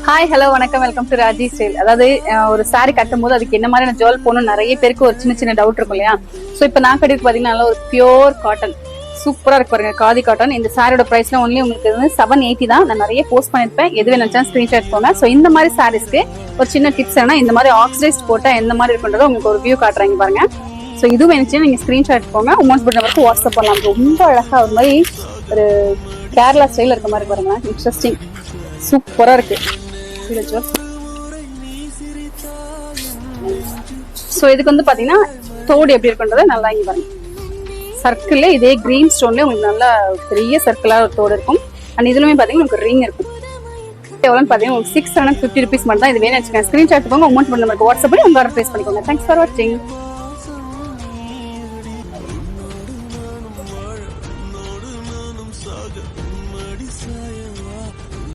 Hi hello வணக்கம் welcome to Raji style. அதாவது ஒரு சாரி கட்டும் போது அதுக்கு என்ன மாதிரியான ஜுவல் போகணும் நிறைய பேருக்கு ஒரு சின்ன சின்ன டவுட் இருக்கும் இல்லையா. ஸோ இப்போ நான் கட்டிட்டு பார்த்தீங்கன்னா நல்லா ஒரு பியோர் காட்டன் சூப்பராக இருக்கு பாருங்க, காதி காட்டன். இந்த சாரியோட ப்ரைஸ்லாம் ஒன்லி உங்களுக்கு வந்து 780 தான். நான் நிறைய போஸ்ட் பண்ணிருப்பேன், எது வேணும்னா ஸ்க்ரீன்ஷாட் போங்க. ஸோ இந்த மாதிரி சாரீஸ்க்கு ஒரு சின்ன டிப்ஸ் என்ன, இந்த மாதிரி ஆக்சிடைஸ்ட் போட்டால் எந்த மாதிரி இருக்குன்றத உங்களுக்கு ஒரு வியூ காட்டுறாங்க பாருங்க. ஸோ இது வேணுச்சுன்னா நீங்கள் ஸ்க்ரீன்ஷாட் போங்க, உமன்ஸ் பட் நம்பருக்கு வாட்ஸ்அப் பண்ணலாம். ரொம்ப அழகாக ஒரு மாதிரி ஒரு கேரளா ஸ்டைலில் இருக்க மாதிரி பாருங்க, இன்ட்ரெஸ்டிங் சூப்பராக இருக்கு. ஸோ இதுக்கு வந்து பாத்தீங்கன்னா தோடு எப்படி இருக்குன்றத நல்லா இங்க பாருங்க. சர்க்கிள்ல இதே கிரீன் ஸ்டோன்ல உங்களுக்கு நல்லா பெரிய சர்க்கிளா ஒரு தோடு இருக்கும். அண்ட் இதுலயுமே பாத்தீங்கன்னா உங்களுக்கு ரிங் இருக்கும். எவ்வளோன்னு பாத்தீங்கன்னா உங்களுக்கு 650 rupees மட்டும் தான். இது வேணும் வச்சுக்கோங்க, ஸ்கிரீன்ஷாட் போங்க, அமௌண்ட் பண்ண நம்பருக்கு வாட்ஸ்அப் பண்ணி உங்க ஆர்டர் பிளேஸ் பண்ணிக்கோங்க. தேங்க்ஸ் ஃபார் வாட்சிங்.